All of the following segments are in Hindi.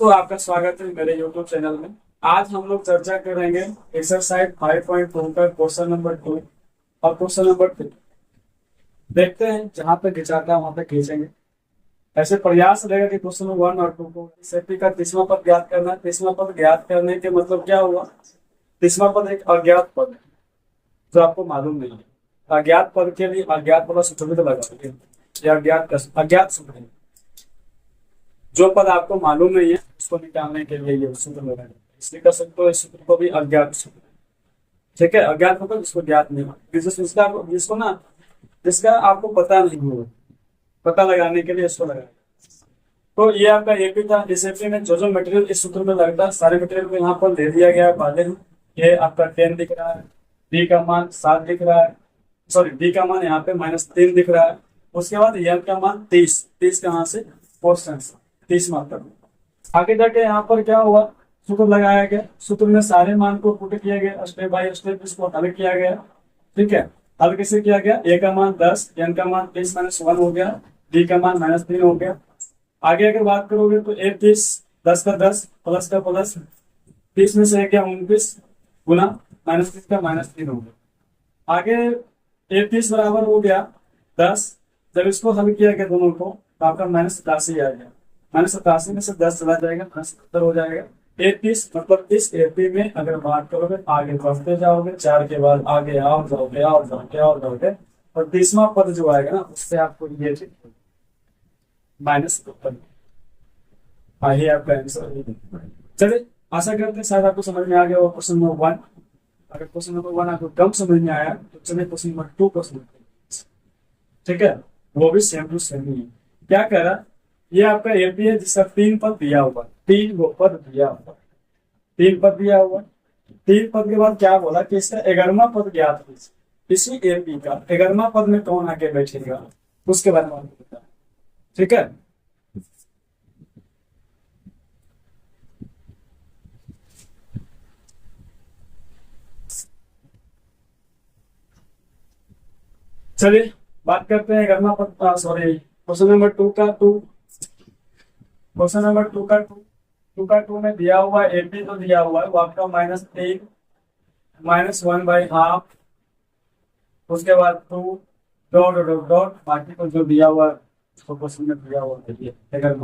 तो आपका स्वागत है मेरे YouTube चैनल में। आज हम लोग चर्चा करेंगे एक्सरसाइज 5.2 का क्वेश्चन नंबर 2 और क्वेश्चन नंबर 3। देखते हैं जहां पे खिंचाता है वहां पे खींचेंगे। ऐसे प्रयास रहेगा कि क्वेश्चन नंबर 1 और 2 को सेफ्टी का तीसरा पद ज्ञात करना है। तीसरा पद ज्ञात करने के मतलब क्या हुआ? तीसरा पद एक अज्ञात पद है जो आपको मालूम नहीं है। अज्ञात पद के लिए अज्ञात वाला सूत्र भी तो लगाओगे। यह अज्ञात सूत्र है। जो पद आपको मालूम नहीं है उसको निकालने के लिए ये सूत्र लगाना, इसलिए कर सकते हो इस सूत्र को भी अज्ञात सूत्र। ठीक है, अज्ञात मतलब जिसको ज्ञात नहीं हो, जिसको ना जिसका आपको पता नहीं हो, पता लगाने के लिए इसको लगाना। तो ये आपका एपी था। इस एपी में जो जो मटेरियल इस सूत्र में लगता है सारे मटेरियल को यहाँ पर दे दिया गया है पहले ही। ये आपका 10 दिख रहा है, डी का मान 7 दिख रहा है, सॉरी डी का मान यहाँ पे -3 दिख रहा है। उसके बाद एम का मान 30 कहाँ से? क्वेश्चन से 30 मात्रा। आगे जाके यहाँ पर क्या हुआ? सूत्र लगाया गया, सूत्र में सारे मान को पुट किया गया, स्टेप बाय स्टेप इसको हल किया गया। ठीक है, हल कैसे किया गया? ए का मान 10, एन का मान 30-1 हो गया, डी का मान -3 हो गया। आगे अगर बात करोगे तो 30, 10 का 10 प्लस का प्लस, 30 में से गया 29 गुना -3 का -3 हो गया। आगे 30 बराबर हो गया 10। जब इसको हल किया गया दोनों को तो आपका -87 आ गया। -87 में से 10 चला जाएगा, -70 हो जाएगा। 30 मतलब इस एपी में अगर बात करोगे आगे बढ़ते जाओगे, 4 के बाद आगे आओ जाओगे और 30वां पद जो आएगा ना उससे आपको ये -52 आइए आपका आंसर। चलिए, आशा करते हैं शायद आपको समझ में आ गया वो क्वेश्चन नंबर 1। अगर क्वेश्चन नंबर 1 आपको कम समझ में आया तो चलिए क्वेश्चन नंबर 2 को समझते हैं। ठीक है, वो भी सेम टू सेम ही है। क्या कह रहा? ये आपका एपी है जिसका 3 पद दिया हुआ, 3 पद दिया हुआ, 3 पद दिया हुआ। 3 पद के बाद क्या बोला कि इसका 11वां पद ज्ञात कीजिए। इसी एपी का 11वां पद में कौन आके बैठेगा उसके बारे में बताया। ठीक है, चलिए बात करते हैं 11वां पद। सॉरी, क्वेश्चन नंबर 2 का 2। क्वेश्चन नंबर 2 का 2 में दिया हुआ एपी तो दिया हुआ है वो आपका -3 -1/2, उसके बाद 2 डॉट डॉट डॉट बाकी को जो दिया हुआ उसको क्वेश्चन में दिया हुआ है। अगर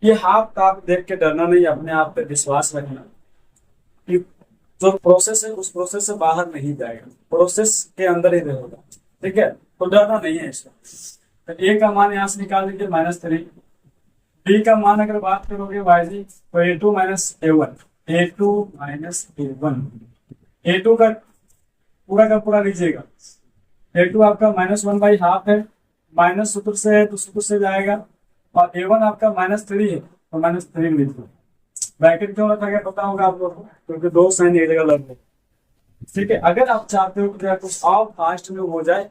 ये हाफ का आप देख के डरना नहीं, अपने आप पे विश्वास रखना कि जो प्रोसेस है उस प्रोसेस से बाहर नहीं जाएगा, प्रोसेस के अंदर ही रहेगा। ठीक है, तो डरना नहीं है इसका। तो ए का मान यहाँ से निकाल दीजिए -3। बी का मान अगर बात करोगे वाई जी तो A2 - A1, A2 - A1, A2 का पूरा लीजिएगा। A2 आपका -1/2 है, माइनस सूत्र से है तो सूत्र से जाएगा, और A1 आपका -3 है तो -3 लीजिए। ब्रैकेट क्यों रखा गया पता होगा आप लोग को, क्योंकि 2 साइन एक जगह लग गए। ठीक है, अगर आप चाहते हो कि कुछ और फास्ट में हो जाए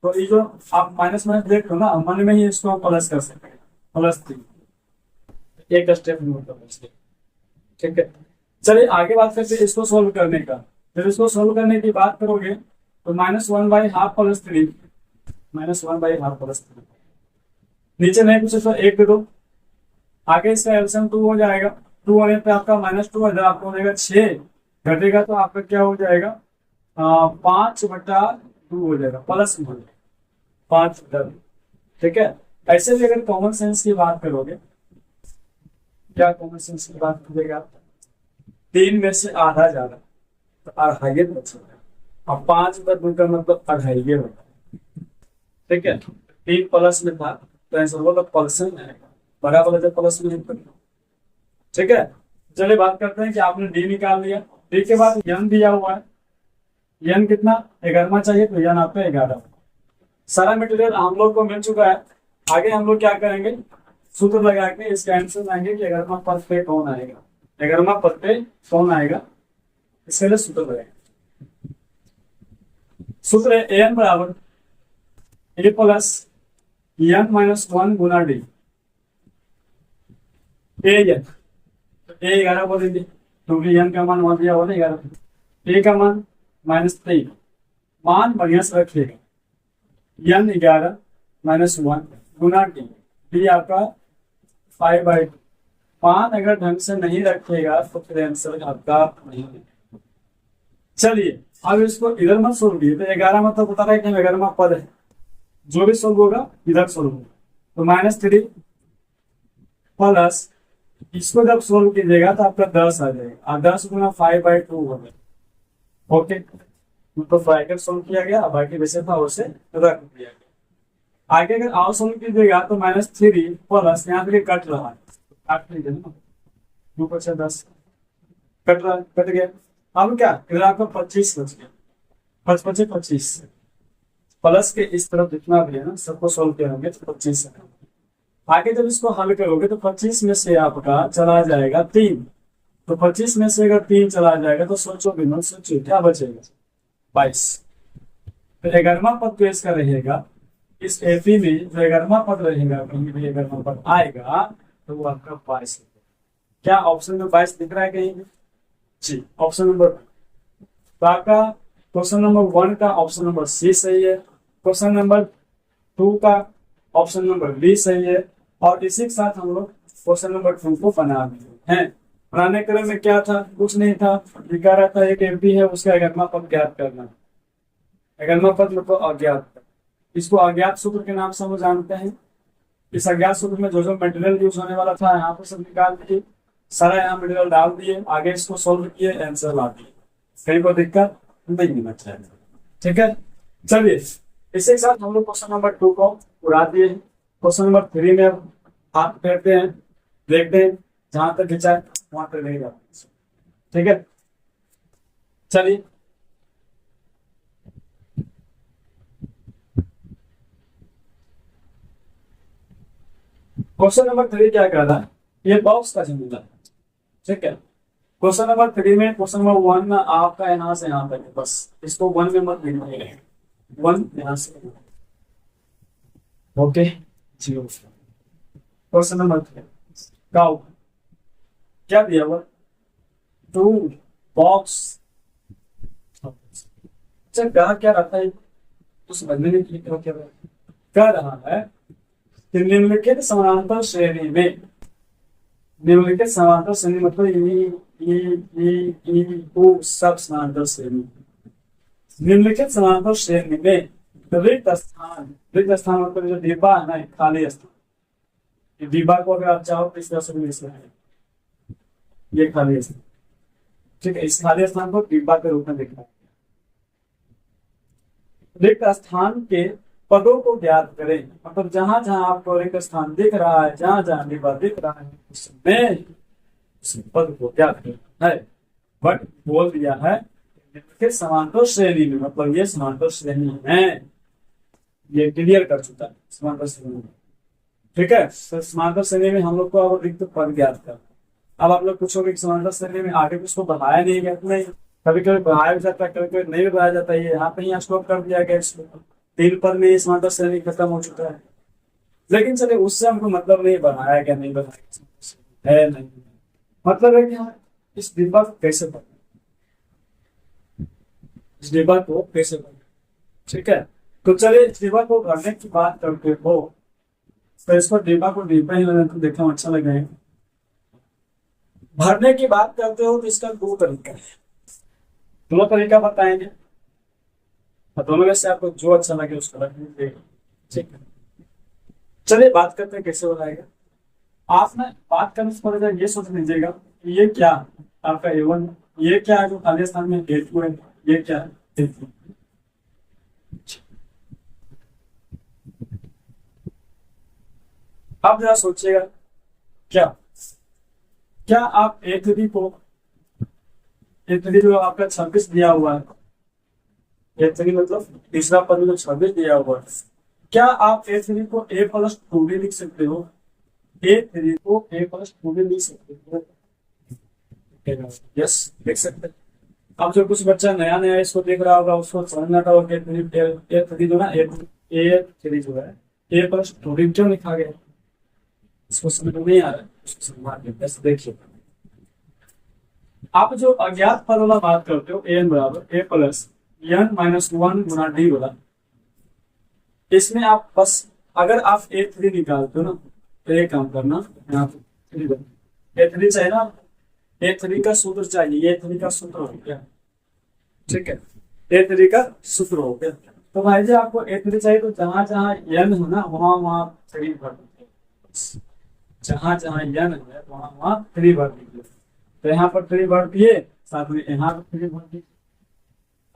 तो ये जो आप माइनस देख लो ना, मन में ही इसको आप प्लस कर सकते हैं, +3 एक स्टेप में होता है। ठीक है, चलिए आगे बात करते हैं इसको सोल्व करने का। जब इसको सोल्व करने की बात करोगे तो -1/2 + 3, -1/2 + 3 नीचे नहीं पूछे तो 1 दे दो। आगे इसका एलसीएम 2 हो जाएगा। 2 होने पे आपका -2 है, आपको हो जाएगा 6, घटेगा तो आपका क्या हो जाएगा 5/2 हो जाएगा, +1 5/2। ठीक है, ऐसे भी अगर कॉमन सेंस की बात करोगे, क्या कॉमन सेंस की बात करिएगा, 3 में से आधा जा रहा तो अढ़ाई बचेगा, और 5/2 का मतलब अढ़ाई होगा। ठीक है, 3 प्लस में था तो आंसर होगा प्लस में आएगा, बराबर जब प्लस में नहीं। ठीक है, चलिए बात करते हैं कि आपने डी निकाल लिया। डी के बाद एन दिया हुआ है, एन कितना 11वां चाहिए तो एन आपका 11। सारा मटेरियल हम लोग को मिल चुका है। आगे हम लोग क्या करेंगे, सूत्र लगा के इसका आंसर लाएंगे कि 11वां पद पे कौन आएगा, 11वां पद पे कौन आएगा, इसके लिए सूत्र लगाएंगे। सूत्र है एन बराबर A + n-1 Guna D. N तो ए 11 को देंगे क्योंकि एन का मान वहां दिया हुआ ना 11। ए का मान -3, मान बढ़िया से रखिएगा, n 11 - 1 गुना डी। डी आपका 5/2 पान अगर ढंग से नहीं रखेगा तो फिर आंसर आपका नहीं है। चलिए अब इसको इधर मत सोल्व कीजिए, तो 11 मतलब बता रहा है कि 11वां पद है, जो भी सोल्व होगा इधर सोल्व होगा। तो -3 प्लस इसको जब सोल्व कीजिएगा तो आपका 10 आ जाएगा, और 10 गुना 5/2 हो गया। ओके, तो ब्रैकेट सोल्व किया गया, बाकी वैसे था उसे रख दिया गया। आगे अगर और सोल्व कीजिएगा तो -3 प्लस यहाँ पे कट रहा है, काट लीजिए ना, 2 × 10 कट रहा है, कट गया। अब क्या इधर आपका 25 बच गया, 5 × 5 = 25, प्लस के इस तरफ जितना भी है ना सबको सोल्व करोगे तो 25 है। आगे जब इसको हल करोगे तो 25 में से आपका चला जाएगा 3, तो 25 में से अगर 3 चला जाएगा तो सोचो भी मत, सोचो क्या बचेगा, 22। तो 11वां पद तो इसका रहेगा, इस एपी में जो 11वां पद रहेगा, कहीं भी 11वां पद आएगा तो वो आपका 22 है। क्या ऑप्शन में 22 दिख रहा है कहीं? जी, ऑप्शन नंबर तो आपका क्वेश्चन नंबर 1 का ऑप्शन नंबर सी सही है, क्वेश्चन नंबर 2 का ऑप्शन नंबर बी सही है, और इसी के साथ हम लोग क्वेश्चन नंबर 2 को बना दिए हैं। बनाने क्रम में क्या था, कुछ नहीं था, लिखा रहा था एक एमपी है उसका 11वां पद ज्ञात करना। 11वां पद मतलब अज्ञात, इसको अज्ञात सूत्र के नाम से हम जानते हैं। इस अज्ञात सूत्र में जो जो मटेरियल यूज होने वाला था यहाँ पर सब निकाल दिए, सारा यहाँ मटेरियल डाल दिए, आगे इसको सोल्व किए, आंसर ला दिए, कहीं कोई दिक्कत नहीं होना चाहिए। ठीक है, चलिए इसी के साथ हम लोग क्वेश्चन नंबर 2 को उड़ा दिए। क्वेश्चन नंबर 3 में अब हाथ फेरते हैं, देखते हैं जहां तक खिंचा है वहां तक नहीं जाता। ठीक है, चलिए क्वेश्चन नंबर 3 क्या कह रहा है, ये बॉक्स का सिंबल है। ठीक है, क्वेश्चन नंबर 3 में, क्वेश्चन नंबर 1 में आपका यहाँ से यहाँ तक है, बस इसको 1 में मत लिखिएगा, 1 यहाँ से। Okay, zero. क्वेश्चन नंबर 3 का क्या दिया हुआ, 2 बॉक्स। अच्छा क्या रहता है तो समझने में क्या कह रहा है कि निम्नलिखित समानांतर श्रेणी में, निम्नलिखित समानांतर श्रेणी मतलब सब समानांतर श्रेणी, निम्नलिखित समानांतर श्रेणी में रिक्त स्थान, रिक्त स्थान मतलब जो डिब्बा है ना, खाली स्थान, डिब्बा को अगर आप चाहो तो इस तरह से भी लिख सकते हैं, ये खाली स्थान। ठीक है, इस खाली स्थान को डिब्बा के रूप में देखना है। रिक्त स्थान के पदों को ज्ञात करें, मतलब जहां जहां आपको रिक्त स्थान दिख रहा है, जहां जहां डिब्बा दिख रहा है उसमें उस पद को ज्ञात करना है। बट बोल दिया है कि समांतर श्रेणी में, मतलब ये समांतर श्रेणी है, ये क्लियर कर चुका है समांतर श्रेणी में। ठीक है, तो समांतर श्रेणी में हम लोग को अब रिक्त पद ज्ञात कर। अब आप लोग पूछोगे कि समांतर श्रेणी में आगे उसको बढ़ाया नहीं गया, नहीं, कभी कभी बढ़ाया भी जाता है, कभी कभी नहीं बढ़ाया जाता है, यहाँ पे ही स्टॉप कर दिया गया इसको, 3 पद में समांतर श्रेणी खत्म हो चुका है। लेकिन चलिए उससे हमको मतलब नहीं, बढ़ाया क्या नहीं बढ़ाया है, नहीं मतलब है कि हाँ इस डिब्बा को कैसे पढ़ना, इस डिब्बा को कैसे पढ़ना। ठीक है, तो चलिए इस डिब्बा को भरने की बात करते हो तो इसको डिब्बा को डिब्बा ही तो देखने में अच्छा लगेगा। भरने की बात करते हो तो इसका 2 तरीका है, दोनों तरीका बताएंगे, और दोनों में से आपको जो अच्छा लगे उसको रख लीजिएगा। ठीक है, चलिए बात करते हैं कैसे बनाएगा। आपने बात करने से पहले ये सोच लीजिएगा ये क्या आपका A1, ये क्या है जो खाली स्थान में A2 है, ये क्या है A3। अब जरा सोचिएगा, क्या क्या आप A3 को, A3 जो आपका 26 दिया हुआ है, A3 मतलब तीसरा पद में जो 26 दिया हुआ है, क्या आप A3 को A+2 भी लिख सकते हो, A3 को A+2 भी लिख सकते हो? यस, लिख सकते हैं। अब जो कुछ बच्चा नया नया इसको देख रहा होगा उसको समझना था A3 जो ना A3 जो है A+2 भी क्यों लिखा गया, इसको समझ में नहीं आ रहा है, उसको समझ देखिए। आप जो अज्ञात पद वाला बात करते हो an बराबर A+n-1 गुना d वाला, इसमें आप बस अगर आप A3 निकालते हो ना तो एक काम करना, यहाँ पे A3 चाहिए ना, A3 का सूत्र चाहिए, A3 का सूत्र हो गया, ठीक है, A3 का सूत्र हो गया। तो भाई जी आपको A3 चाहिए तो जहां जहां n हो ना वहां वहां 3 भर दीजिए, जहां जहां n है वहां वहां 3 भर दीजिए। तो यहाँ पर 3 भर दिए, साथ में यहाँ पर 3 भर दिए।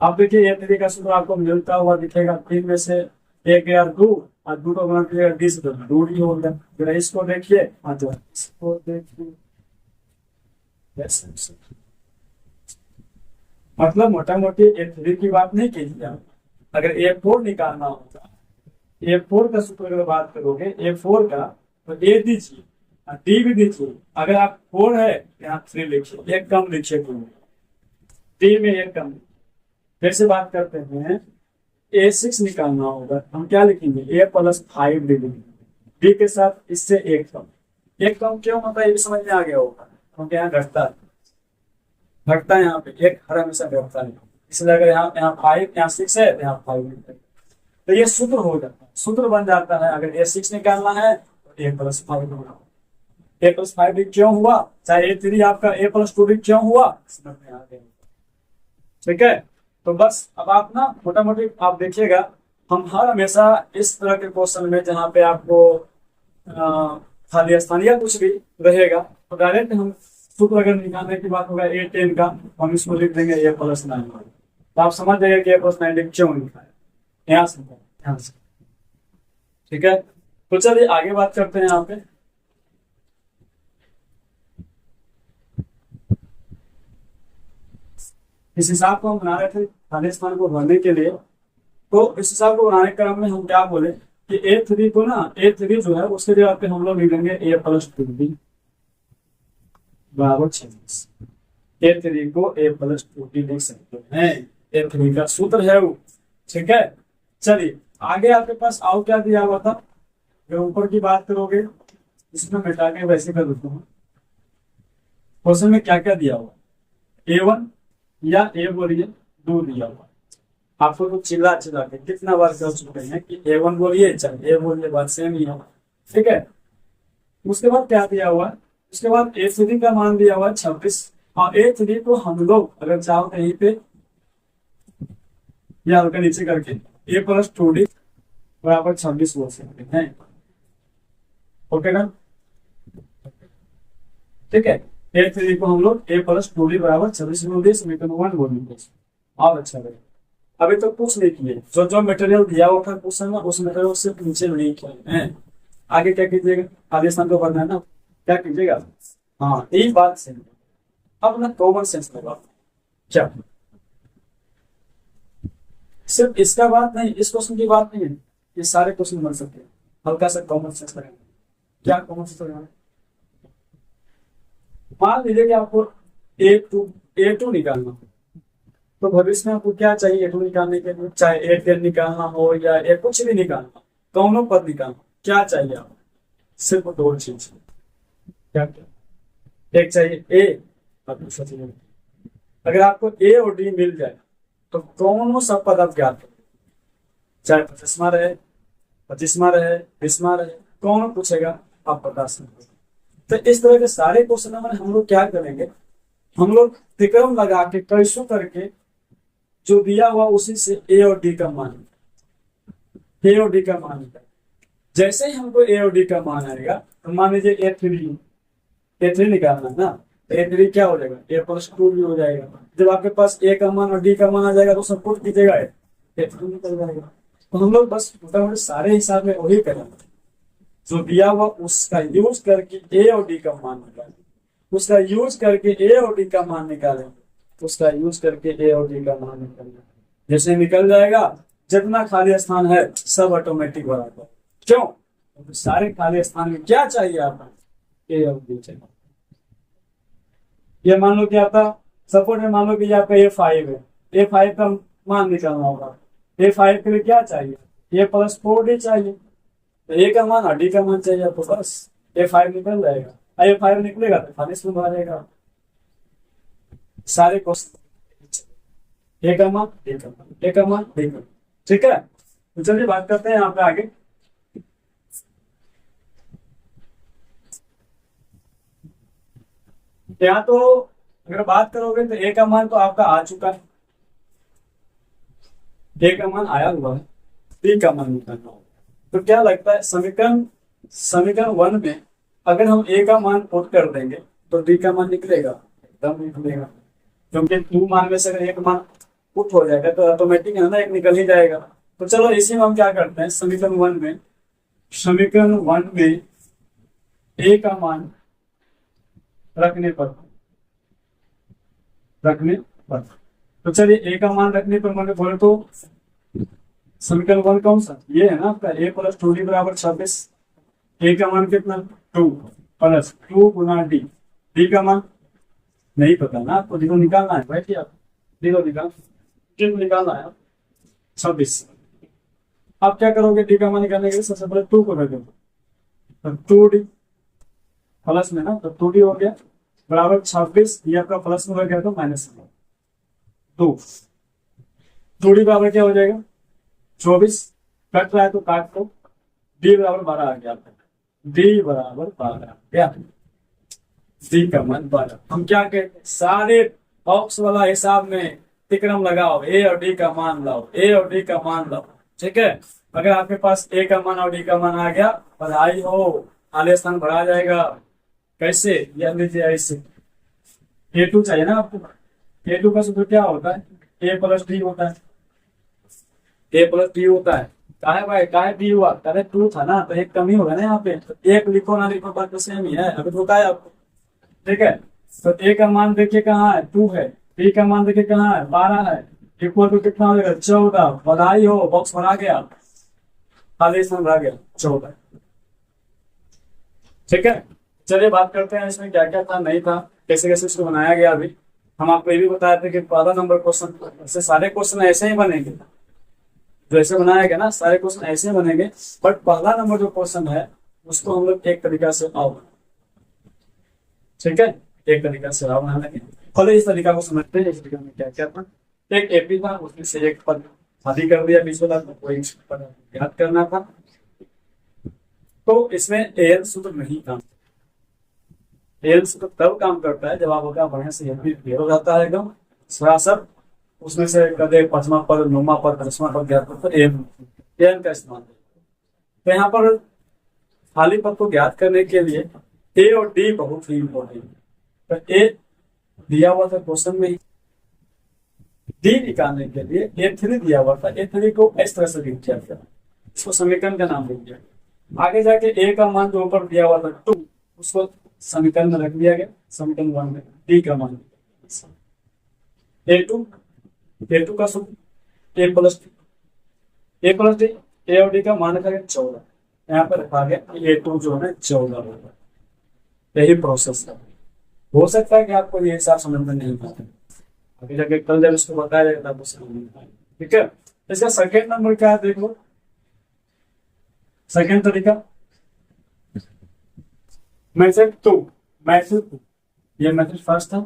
अब देखिए A3 का सूत्र आपको मिलता हुआ दिखेगा, 3 में से 1 या 2 और 2 को गुणा कीजिएगा 20 तो 2 ही हो गया। फिर इसको देखिए, हाँ तो इसको देखिए, मतलब मोटा मोटी A3 की बात नहीं कीजिए आप। अगर A4 निकालना होगा, A4 का सूत्र अगर बात करोगे A4 का, तो A दीजिए और D भी दीजिए। अगर आप 4 है यहाँ 3 लिखिए, एक कम लिखिए, D में एक कम। फिर से बात करते हैं, A6 निकालना होगा, हम क्या लिखेंगे, A+5 D लिखेंगे, D के साथ इससे एक कम। एक कम क्यों होता है ये भी समझ में आ गया होगा, क्योंकि यहाँ घटता है, घटता है, यहाँ पे एक हर हमेशा घटता है, इसलिए अगर यहाँ यहाँ 5 यहाँ 6 है तो यहाँ 5 लिखते हैं। तो ये सूत्र हो जाता है, सूत्र बन जाता है। अगर A6 निकालना है तो A+5 A+5 क्यों हुआ, चाहे A3 आपका A+2 क्यों हुआ, समझ में आ गया, ठीक है। तो बस अब आप ना मोटा मोटी आप देखिएगा, हम हर हमेशा इस तरह के क्वेश्चन में जहाँ पे आपको खाली स्थान या कुछ भी रहेगा तो डायरेक्ट हम सूत्र अगर निकालने की बात होगा A10 का, हम इसको लिख देंगे A+9। तो आप समझ जाइए कि A+9 क्यों लिखा है, यहाँ से ध्यान से, ठीक है। तो चलिए आगे बात करते हैं यहाँ पे। इस हिसाब को हम बना रहे थे खाली स्थान को भरने के लिए। तो इस हिसाब को बनाने के क्रम में हम क्या बोले कि A3 को ना, A3 जो है उसके जगह पे हम लोग लिख देंगे A+2D बराबर 26। A3 को A+2D लिख सकते हैं, A3 का सूत्र है वो, ठीक है। चलिए आगे आपके पास आओ, क्या दिया हुआ था, अगर ऊपर की बात करोगे इसमें मिटा के वैसे कर देता हूँ। क्वेश्चन में क्या क्या दिया हुआ, A1 या A बोलिए 2 दिया हुआ, आपको तो चिल्ला चिल्ला के कितना बार कर चुके हैं कि A1 बोलिए चाहे A बोलिए, बात सेम ही है, ठीक है। उसके बाद क्या दिया हुआ, उसके बाद A3 का मान दिया हुआ 26, और A3 को हम लोग अगर चाहो कहीं पे या हल्का नीचे करके A+2D बराबर 26 बोल सकते हैं, ओके ना, ठीक है। A3 को हम लोग A+2D बराबर 26 बोल दिए, समीकरण 1 बोल दिए, और अच्छा लगे। अभी तो कुछ नहीं किए, जो जो मटेरियल दिया हुआ था क्वेश्चन में उस मटेरियल से नीचे नहीं किए हैं। आगे क्या कीजिएगा, आगे स्थान को भरना है ना, क्या कीजिएगा, हाँ यही बात से अब ना कॉमन सेंस लगा, क्या सिर्फ इसका बात नहीं, इस क्वेश्चन की बात नहीं है, ये सारे क्वेश्चन बन सकते हैं, हल्का सा कॉमन सेंस लगेगा। क्या कॉमन सेंस लगेगा, मान लीजिए कि आपको A2 निकालना हो, तो भविष्य में आपको क्या चाहिए A2 निकालने के लिए, चाहे A10 निकालना हो या A कुछ भी निकालना, दोनों पद निकालना, क्या चाहिए आपको, सिर्फ 2 चीज, क्या क्या, एक चाहिए A और दूसरा चाहिए D। अगर आपको A और D मिल जाए तो दोनों सब पद आप ज्ञात करें, चाहे 25वां रहे 25वां रहे 20वां रहे, कौन पूछेगा आप बता सकते। तो इस तरह के सारे क्वेश्चन में हम लोग क्या करेंगे, हम लोग त्रिक्रम लगा के कैसों करके जो दिया हुआ उसी से A और D का मान, A और D का मान निकाल। जैसे ही हमको A और D का मान आएगा तो मान लीजिए A3 निकालना है ना, तो A3 क्या हो जाएगा, A+2 भी हो जाएगा। जब आपके पास A का मान और D का मान आ जाएगा तो सब कुछ कीजिएगा A3 निकल जाएगा। तो हम लोग बस मोटामोटी सारे हिसाब में वही करेंगे, जो दिया हुआ उसका यूज करके A और D का मान निकालें, उसका यूज करके A और D का मान निकालें, उसका यूज करके A और D का मान निकालें। जैसे निकल जाएगा, जितना खाली स्थान है सब ऑटोमेटिक बराबर, क्यों, तो सारे खाली स्थान में क्या चाहिए आपको, A और D चाहिए। ये मान लो कि आपका सपोर्ट में मान लो कि आपका A5 है, A5 का मान निकालना होगा, A5 के लिए क्या चाहिए, A+4D चाहिए, तो A का मान और D का मान चाहिए आपको, बस A5 निकल जाएगा। A5 निकलेगा तो फाइनेंस में भरेगा सारे क्वेश्चन, A का मान D का मान, A का मान D का मान, ठीक है। तो चलिए बात करते हैं यहाँ पे आगे। यहाँ तो अगर बात करोगे तो ए का मान तो आपका आ चुका है, ए का मान आया हुआ है, बी का मान निकालना होगा। तो क्या लगता है समीकरण समीकरण 1 में अगर हम ए का मान पुट कर देंगे तो डी का मान निकलेगा? एकदम निकलेगा, क्योंकि 2 मान में से अगर एक मान पुट हो जाएगा तो ऑटोमेटिक है ना, एक निकल ही जाएगा। तो चलो इसी में हम क्या करते हैं, समीकरण 1 में ए का मान रखने पर तो चलिए ए का मान रखने पर मैंने बोले तो समीकरण 1 कौन सा ये है ना आपका, ए प्लस 2डी बराबर 26। ए का मान कितना 2 प्लस 2 गुना डी, डी का मान नहीं पता ना आपको, डी को निकालना है, बैठिए आप डी को निकालना है 26। आप क्या करोगे, डी का मान निकालने के लिए सबसे पहले 2 को रख दो, 2d प्लस में ना, तो 2d हो गया बराबर 26, ये आपका प्लस में हो गया तो माइनस में 2, 2d बराबर क्या हो जाएगा 24, कट रहा है तो काट दो, डी बराबर 12 आ गया, डी बराबर 12 आ गया, डी का मान 12। हम क्या कहते हैं, सारे बॉक्स वाला हिसाब में तिक्रम लगाओ, ए और डी का मान लाओ, ए और डी का मान लाओ, ठीक है। अगर आपके पास ए का मान और डी का मान आ गया, बधाई हो, खाली स्थान भरा जाएगा। कैसे, याद लीजिए ऐसे, ए2 चाहिए ना आपको, ए2 का सूत्र क्या होता है, ए प्लस डी होता है, ए प्लस डी होता है। काहे भाई, काहे डी हुआ, अरे 2 था ना, तो एक कमी होगा ना यहाँ पे, तो एक लिखो ना लिखो बात तो सेम ही है, अभी तो है आपको, ठीक है। तो ए का मान देखिए कहाँ है 2 है, बी का मान देखिए कहाँ है 12 है, इक्वल टू कितना हो जाएगा 14। बधाई हो, बॉक्स भरा गया, खाली स्थान भरा गया 14, ठीक है। चलिए बात करते हैं इसमें क्या क्या था नहीं था, कैसे कैसे इसको बनाया गया। अभी हम आपको ये भी बताए थे कि पहला नंबर क्वेश्चन, ऐसे सारे क्वेश्चन ऐसे ही बनेंगे, जो ऐसे बनाया गया ना सारे क्वेश्चन ऐसे ही बनेंगे, बट पहला नंबर जो क्वेश्चन है उसको हम लोग एक तरीका से आओ, ठीक है, एक तरीका से आओ बना लेंगे। पहले इस तरीका को समझते हैं, इस तरीका में क्या क्या था। एक एपी था, उसमें से एक पद खाली कर दिया 20 वाला, कोई पद याद करना था। तो इसमें एल सूत्र नहीं काम, एल सूत्र तब काम करता है जब आपका बढ़िया से एपी क्लियर हो जाता है एकदम सरासर, उसमें से कदे 5वां पद 9वां पद 10वां पद ज्ञात पद, तो एम का इस्तेमाल। तो यहाँ पर खाली पद को ज्ञात करने के लिए ए और डी बहुत ही इंपॉर्टेंट है। तो ए दिया हुआ था क्वेश्चन में, डी निकालने के लिए ए3 दिया हुआ था, ए3 को इस तरह से लिख दिया गया, इसको समीकरण का नाम दिया गया। आगे जाके ए का मान जो ऊपर दिया हुआ था 2, उसको समीकरण में रख दिया गया, समीकरण 1 में डी का मान ए2 का सूत्र ए प्लस डी, ए और डी का मान रखा गया 14, यहाँ पर रखा गया ए2 जो है 14 होगा। यही प्रोसेस है। हो सकता है कि आपको ये हिसाब समझ में नहीं आता, अभी जाके कल जब इसको बताया जाएगा तब समझ में आएगा, ठीक है। इसका सेकेंड नंबर क्या है देख लो, सेकेंड तरीका मेथड 2, ये मेथड फर्स्ट था,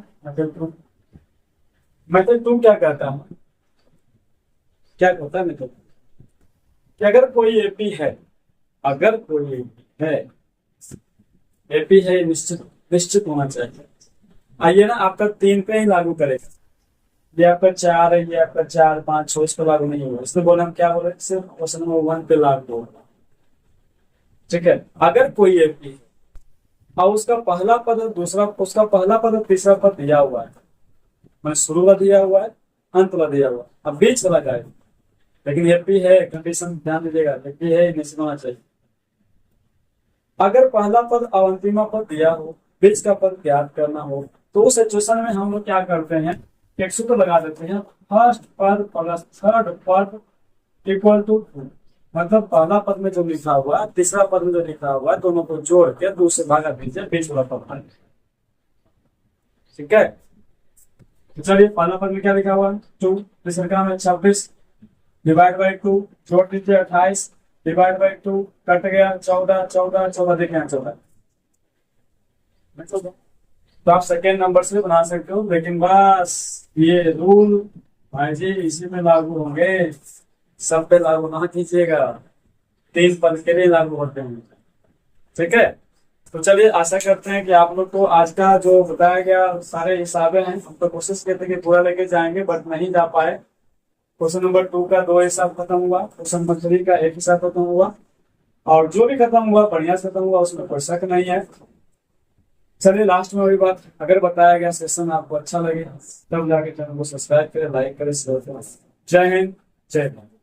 मेथड 2 क्या कहता है, क्या कहता है मेथड कि अगर कोई एपी है निश्चित होना चाहिए। आइए ना, आपका 3 पे ही लागू करेगा, ये आपका 4 है, ये आपका 4 5 6 इस पर लागू नहीं होगा, इसलिए बोले हम क्या बोले, सिर्फ क्वेश्चन नंबर 1 पे लागू होगा, ठीक है। अगर कोई एपी और उसका पहला पद और तीसरा पद दिया हुआ है, मैंने शुरू वाला दिया हुआ है, अंत वाला दिया हुआ है, अब बीच वाला जाएगा, लेकिन एपी है, कंडीशन ध्यान दीजिएगा, एपी है निश्चित होना चाहिए। अगर पहला पद और अंतिमा पद दिया हो, बीच का पद ज्ञात करना हो, तो उस सिचुएशन में हम लोग क्या करते हैं, एक सूत्र लगा देते हैं, फर्स्ट पद प्लस थर्ड पद इक्वल टू 2। मतलब पहला पद में जो लिखा हुआ है, तीसरा पद में जो लिखा हुआ है, दोनों को जोड़ के 2 से भागा दीजिए, बीच वाला पद, ठीक है। तो चलिए पहला पद में क्या लिखा हुआ है 2, तीसरा का है 26 डिवाइड बाई 2, जोड़ दीजिए 28 डिवाइड बाई 2, कट गया 14 देखें 14। तो आप सेकेंड नंबर से बना सकते हो, लेकिन बस ये रूल भाई जी इसी में लागू होंगे, सब पे लागू ना कीजिएगा, 3 पद के लिए लागू होते हैं, ठीक है। तो चलिए आशा करते हैं कि आप लोग को आज का जो बताया गया सारे हिसाबें हैं, हम तो कोशिश करते हैं कि पूरा लेके जाएंगे बट नहीं जा पाए। क्वेश्चन नंबर 2 का 2 हिसाब खत्म हुआ, क्वेश्चन नंबर 3 का 1 हिसाब खत्म हुआ, और जो भी खत्म हुआ बढ़िया से खत्म हुआ, उसमें कोई शक नहीं है। चलिए लास्ट में वही बात, अगर बताया गया सेशन आपको अच्छा लगे तब जाके चैनल को सब्सक्राइब करें, लाइक करें, शेयर करें। जय हिंद, जय भारत।